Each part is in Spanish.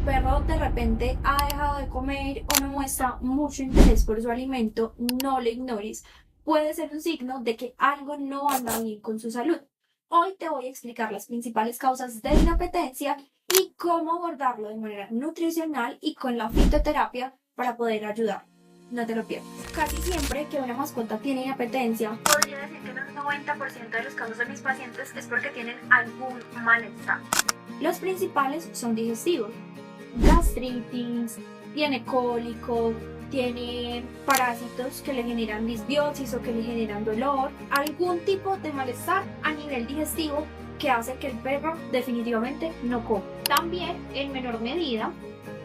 perro de repente ha dejado de comer o no muestra mucho interés por su alimento, no le ignores. Puede ser un signo de que algo no anda bien con su salud. Hoy te voy a explicar las principales causas de inapetencia y cómo abordarlo de manera nutricional y con la fitoterapia para poder ayudar. No te lo pierdas. Casi siempre que una mascota tiene inapetencia, podría decir que en el 90% de los casos de mis pacientes es porque tienen algún malestar. Los principales son digestivos, gastritis, tiene cólico, tiene parásitos que le generan disbiosis o que le generan dolor, algún tipo de malestar a nivel digestivo que hace que el perro definitivamente no coma. También, en menor medida,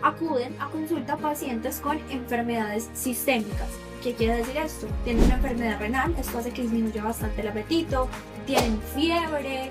acuden a consulta pacientes con enfermedades sistémicas. ¿Qué quiere decir esto? Tienen una enfermedad renal, esto hace que disminuya bastante el apetito, tienen fiebre,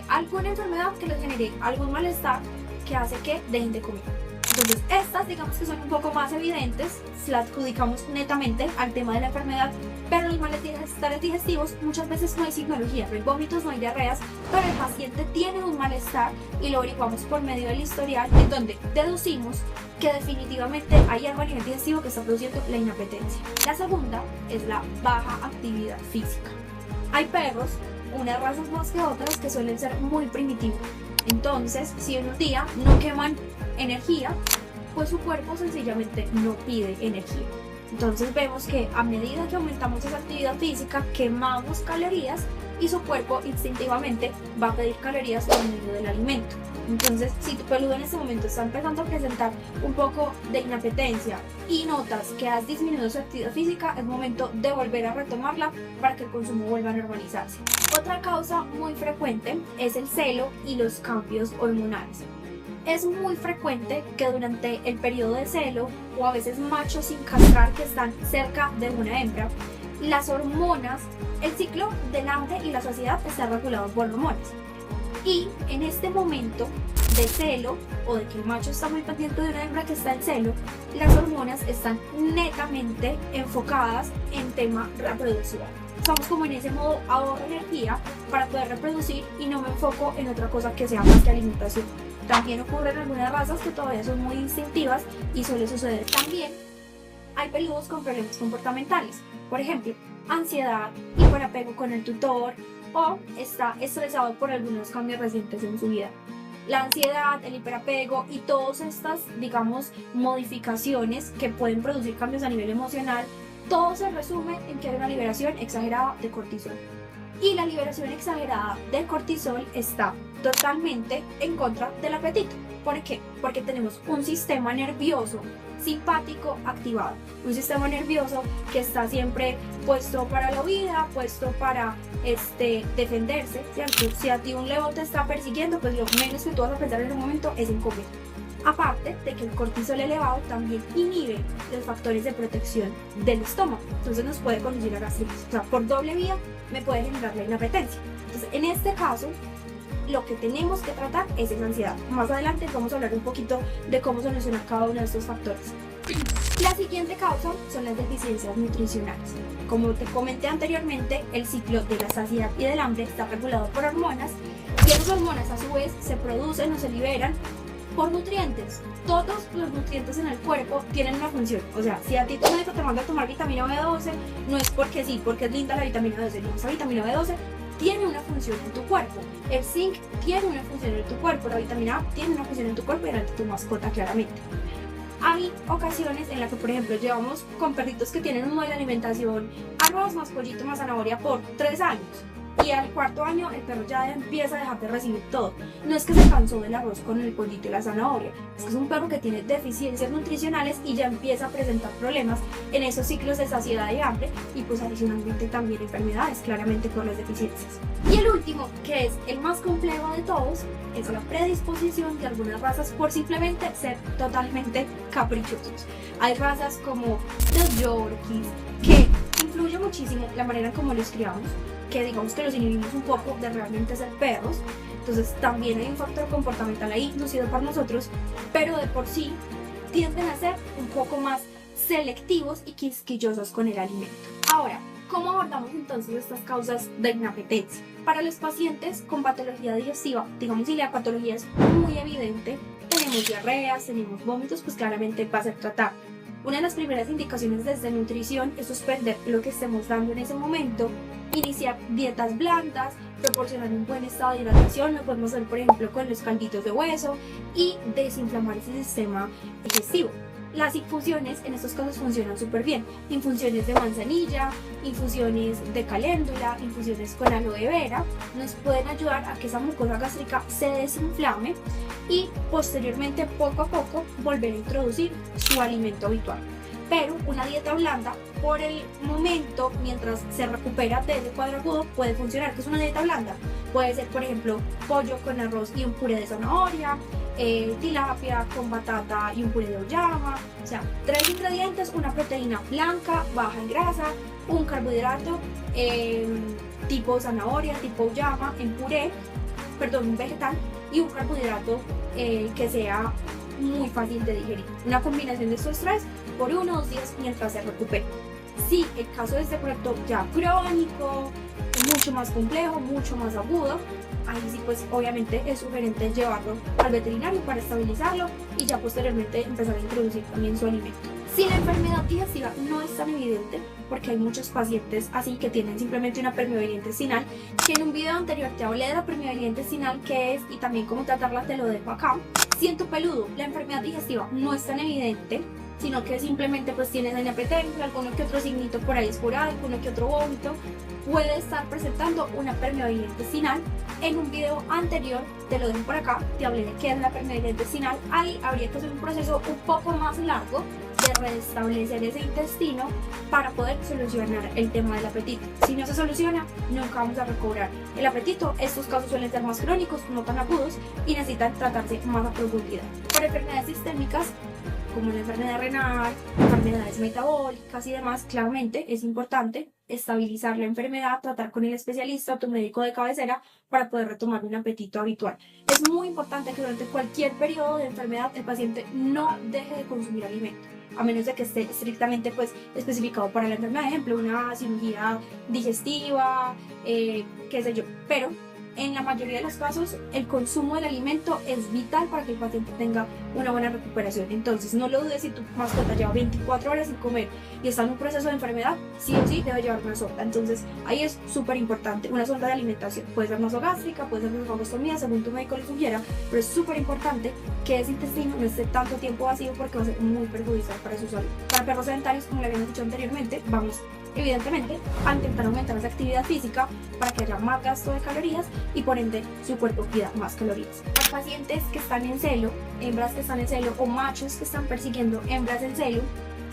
alguna enfermedad que les genere algún malestar que hace que dejen de comer. Entonces, estas digamos que son un poco más evidentes, las adjudicamos netamente al tema de la enfermedad, pero los malestares digestivos muchas veces no hay signología, no hay vómitos, no hay diarreas, pero el paciente tiene un malestar y lo averiguamos por medio del historial, en donde deducimos que definitivamente hay algo a nivel digestivo que está produciendo la inapetencia. La segunda es la baja actividad física. Hay perros, unas razas más que otras, que suelen ser muy primitivos. Entonces, si en un día no queman energía, pues su cuerpo sencillamente no pide energía. Entonces vemos que a medida que aumentamos esa actividad física, quemamos calorías y su cuerpo instintivamente va a pedir calorías por medio del alimento. Entonces, si tu peludo en este momento está empezando a presentar un poco de inapetencia y notas que has disminuido su actividad física, es momento de volver a retomarla para que el consumo vuelva a normalizarse. Otra causa muy frecuente es el celo y los cambios hormonales. Es muy frecuente que durante el periodo de celo o a veces machos sin castrar que están cerca de una hembra, las hormonas, el ciclo del hambre y la saciedad está regulado por hormonas. Y en este momento de celo o de que el macho está muy pendiente de una hembra que está en celo, las hormonas están netamente enfocadas en tema reproducción. Estamos como en ese modo ahorro energía para poder reproducir y no me enfoco en otra cosa que sea más que alimentación. También ocurre en algunas razas que todavía son muy instintivas y suele suceder. También hay peludos con problemas comportamentales, por ejemplo, ansiedad, hiperapego con el tutor o está estresado por algunos cambios recientes en su vida. La ansiedad, el hiperapego y todas estas, digamos, modificaciones que pueden producir cambios a nivel emocional, todo se resume en que hay una liberación exagerada de cortisol. Y la liberación exagerada de cortisol está totalmente en contra del apetito. ¿Por qué? Porque tenemos un sistema nervioso simpático activado, un sistema nervioso que está siempre puesto para la huida, puesto para defenderse, ¿cierto? Si a ti un león te está persiguiendo, pues lo menos que tú vas a pensar en ese momento es en comer. Aparte de que el cortisol elevado también inhibe los factores de protección del estómago, entonces nos puede conducir a gastritis, o sea, por doble vía me puede generar la inapetencia. Entonces, en este caso, lo que tenemos que tratar es la ansiedad. Más adelante vamos a hablar un poquito de cómo solucionar cada uno de estos factores. La siguiente causa son las deficiencias nutricionales. Como te comenté anteriormente, el ciclo de la saciedad y del hambre está regulado por hormonas y esas hormonas a su vez se producen o se liberan por nutrientes. Todos los nutrientes en el cuerpo tienen una función. O sea, si a ti tu médico te manda a tomar vitamina B12, no es porque sí, porque es linda la vitamina B12, no, esa vitamina B12 tiene una función en tu cuerpo. El zinc tiene una función en tu cuerpo, la vitamina A tiene una función en tu cuerpo y en tu mascota claramente. Hay ocasiones en las que, por ejemplo, llevamos con perritos que tienen un modelo de alimentación arroz más pollito más zanahoria por 3 años. Y al cuarto año el perro ya empieza a dejar de recibir todo. No es que se cansó del arroz con el pollito y la zanahoria, es que es un perro que tiene deficiencias nutricionales y ya empieza a presentar problemas en esos ciclos de saciedad y hambre y pues adicionalmente también enfermedades claramente por las deficiencias. Y el último, que es el más complejo de todos, es la predisposición de algunas razas por simplemente ser totalmente caprichosos. Hay razas como los yorkies que influye muchísimo la manera en cómo los criamos, que digamos que los inhibimos un poco de realmente ser perros. Entonces también hay un factor comportamental ahí inducido por nosotros, pero de por sí tienden a ser un poco más selectivos y quisquillosos con el alimento. Ahora, ¿cómo abordamos entonces estas causas de inapetencia? Para los pacientes con patología digestiva, digamos si la patología es muy evidente, tenemos tenemos diarreas, tenemos vómitos, pues claramente va a ser tratado. Una de las primeras indicaciones desde nutrición es suspender lo que estemos dando en ese momento, iniciar dietas blandas, proporcionar un buen estado de hidratación, lo podemos hacer por ejemplo con los calditos de hueso y desinflamar ese sistema digestivo. Las infusiones en estos casos funcionan súper bien, infusiones de manzanilla, infusiones de caléndula, infusiones con aloe vera, nos pueden ayudar a que esa mucosa gástrica se desinflame y posteriormente poco a poco volver a introducir su alimento habitual. Pero una dieta blanda por el momento, mientras se recupera de ese cuadro agudo, puede funcionar. ¿Qué es una dieta blanda? Puede ser, por ejemplo, pollo con arroz y un puré de zanahoria, tilapia con batata y un puré de auyama. O sea, 3 ingredientes, una proteína blanca, baja en grasa, un carbohidrato tipo zanahoria, tipo auyama en puré, perdón, un vegetal, y un carbohidrato que sea muy fácil de digerir. Una combinación de estos 3 por 1 o 2 días mientras se recupere. Si el caso de este proyecto ya crónico, mucho más complejo, mucho más agudo, ahí sí pues obviamente es sugerente llevarlo al veterinario para estabilizarlo y ya posteriormente empezar a introducir también su alimento. Si la enfermedad digestiva no es tan evidente, porque hay muchos pacientes así que tienen simplemente una permeabilidad intestinal, que en un video anterior te hablé de la permeabilidad intestinal qué es y también cómo tratarla, te lo dejo acá. Si en tu peludo la enfermedad digestiva no es tan evidente, sino que simplemente pues tienes anepetemia, alguno que otro signito por ahí esporádico, uno que otro vómito, puede estar presentando una permeabilidad intestinal. En un video anterior, te lo dejo por acá, te hablé de qué es la permeabilidad intestinal. Ahí habría que hacer un proceso un poco más largo de restablecer ese intestino para poder solucionar el tema del apetito. Si no se soluciona, nunca vamos a recobrar el apetito. Estos casos suelen ser más crónicos, no tan agudos y necesitan tratarse más a profundidad. Por enfermedades sistémicas, como la enfermedad renal, enfermedades metabólicas y demás, claramente es importante estabilizar la enfermedad, tratar con el especialista o tu médico de cabecera para poder retomar un apetito habitual. Es muy importante que durante cualquier periodo de enfermedad el paciente no deje de consumir alimento, a menos de que esté estrictamente pues especificado para la enfermedad, por ejemplo una cirugía digestiva, qué sé yo, pero en la mayoría de los casos el consumo del alimento es vital para que el paciente tenga una buena recuperación. Entonces no lo dudes, si tu mascota lleva 24 horas sin comer y está en un proceso de enfermedad, sí o sí debe llevar una sonda. Entonces ahí es súper importante una sonda de alimentación. Puede ser nasogástrica, puede ser nasogostomía, según tu médico lo sugiera, pero es súper importante que ese intestino no esté tanto tiempo vacío porque va a ser muy perjudicial para su salud. Para perros sedentarios, como le habíamos dicho anteriormente, vamos evidentemente a intentar aumentar esa actividad física para que haya más gasto de calorías y por ende su cuerpo pida más calorías. Para pacientes que están en celo, hembras que están en celo o machos que están persiguiendo hembras en celo,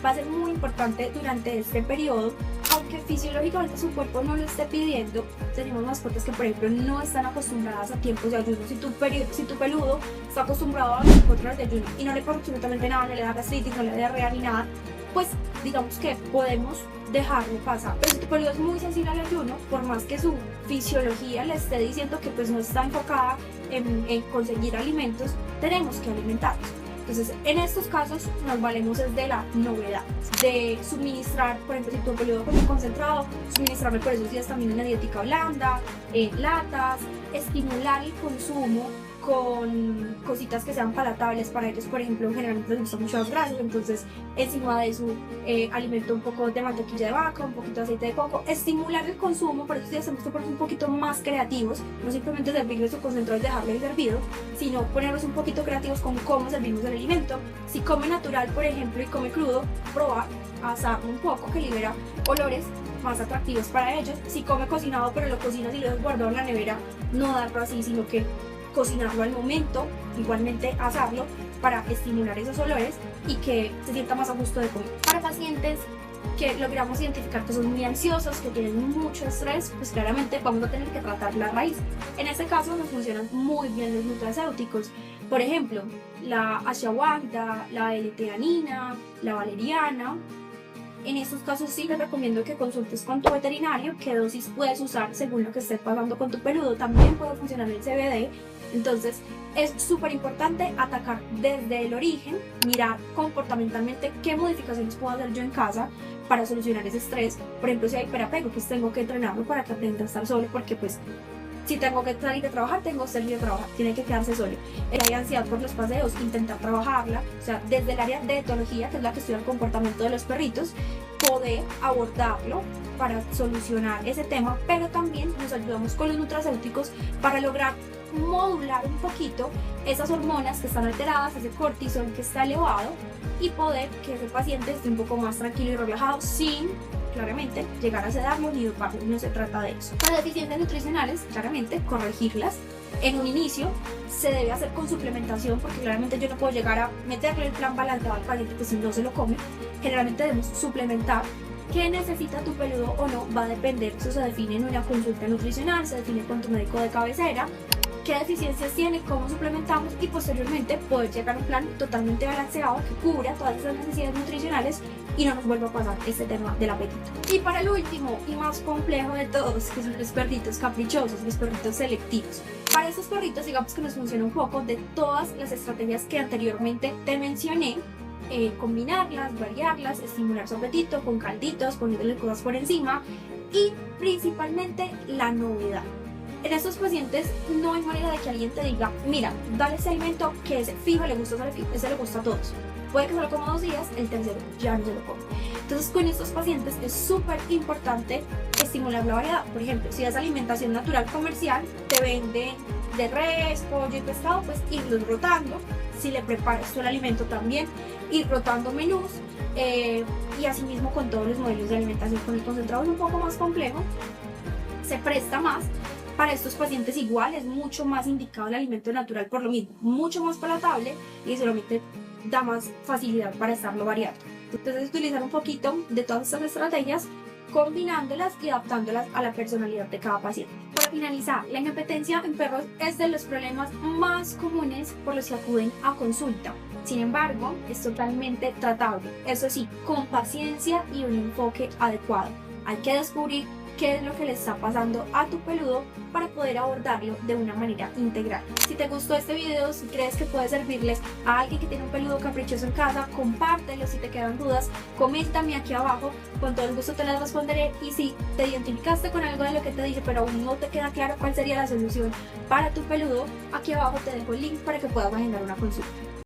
va a ser muy importante durante este periodo, aunque fisiológicamente su cuerpo no lo esté pidiendo. Tenemos mascotas que por ejemplo no están acostumbradas a tiempos de ayuno. Si tu peludo está acostumbrado a 24 horas de ayuno y no le pasa absolutamente nada, no le da gastritis, no le da diarrea ni nada, pues digamos que podemos dejarlo pasar. Pero si tu peludo es muy sensible al ayuno, por más que su fisiología le esté diciendo que pues no está enfocada en conseguir alimentos, tenemos que alimentarlos. Entonces, en estos casos nos valemos de la novedad, de suministrar, por ejemplo, si tu peludo con un concentrado, suministrarle por esos días también una dietética blanda, latas, estimular el consumo con cositas que sean palatables para ellos. Por ejemplo, generalmente les gustan mucho los grasas, entonces encima de su alimento un poco de mantequilla de vaca, un poquito de aceite de coco, estimular el consumo. Por eso sí hacemos un poquito más creativos, no simplemente servirles su concentrado y dejarle servido, sino ponerlos un poquito creativos con cómo servimos el alimento. Si come natural, por ejemplo, y come crudo, probar a asarlo un poco, que libera olores más atractivos para ellos. Si come cocinado pero lo cocinas y lo dejas guardado en la nevera, no darlo así, sino que cocinarlo al momento, igualmente asarlo para estimular esos olores y que se sienta más a gusto de comer. Para pacientes que logramos identificar que son muy ansiosos, que tienen mucho estrés, pues claramente vamos a tener que tratar la raíz. En este caso nos funcionan muy bien los nutracéuticos, por ejemplo la ashwagandha, la L-teanina, la valeriana. En estos casos sí les recomiendo que consultes con tu veterinario qué dosis puedes usar según lo que esté pasando con tu peludo. También puede funcionar el CBD. Entonces es súper importante atacar desde el origen, mirar comportamentalmente qué modificaciones puedo hacer yo en casa para solucionar ese estrés. Por ejemplo, si hay hiperapego, pues tengo que entrenarlo para que aprenda a estar solo, porque pues Si tengo que salir a trabajar, tengo que salir a trabajar, tiene que quedarse solo. Hay ansiedad por los paseos, intentar trabajarla, o sea, desde el área de etología, que es la que estudia el comportamiento de los perritos, poder abordarlo para solucionar ese tema, pero también nos ayudamos con los nutracéuticos para lograr modular un poquito esas hormonas que están alteradas, ese cortisol que está elevado, y poder que ese paciente esté un poco más tranquilo y relajado sin, claramente, llegar a sedarlo ni doparlo. No se trata de eso. Para deficiencias nutricionales, claramente, corregirlas. En un inicio se debe hacer con suplementación, porque claramente yo no puedo llegar a meterle el plan balanceado al paciente que si no se lo come. Generalmente debemos suplementar. ¿Qué necesita tu peludo o no? Va a depender, eso se define en una consulta nutricional, se define con tu médico de cabecera, qué deficiencias tiene, cómo suplementamos, y posteriormente poder llegar a un plan totalmente balanceado que cubra todas esas necesidades nutricionales y no nos vuelva a pasar este tema del apetito. Y para el último y más complejo de todos, que son los perritos caprichosos, los perritos selectivos. Para estos perritos, digamos que nos funciona un poco de todas las estrategias que anteriormente te mencioné. Combinarlas, variarlas, estimular su apetito con calditos, poniéndole cosas por encima, y principalmente la novedad. En estos pacientes no hay manera de que alguien te diga, mira, dale ese alimento que ese fijo le gusta, ese le gusta a todos. Puede que se lo coma 2 días, el tercero ya no se lo come. Entonces, con estos pacientes es súper importante estimular la variedad. Por ejemplo, si es alimentación natural comercial, te venden de res, pollo y pescado, pues irlos rotando. Si le preparas tú el alimento también, ir rotando menús, y asimismo con todos los modelos de alimentación. Con el concentrado es un poco más complejo, se presta más. Para estos pacientes igual es mucho más indicado el alimento natural, por lo mismo, mucho más palatable y solamente da más facilidad para estarlo variando. Entonces, utilizar un poquito de todas estas estrategias, combinándolas y adaptándolas a la personalidad de cada paciente. Para finalizar, la incompetencia en perros es de los problemas más comunes por los que acuden a consulta. Sin embargo, es totalmente tratable, eso sí, con paciencia y un enfoque adecuado. Hay que descubrir qué es lo que le está pasando a tu peludo para poder abordarlo de una manera integral. Si te gustó este video, si crees que puede servirles a alguien que tiene un peludo caprichoso en casa, compártelo. Si te quedan dudas, coméntame aquí abajo, con todo el gusto te las responderé. Y si te identificaste con algo de lo que te dije, pero aún no te queda claro cuál sería la solución para tu peludo, aquí abajo te dejo el link para que puedas agendar una consulta.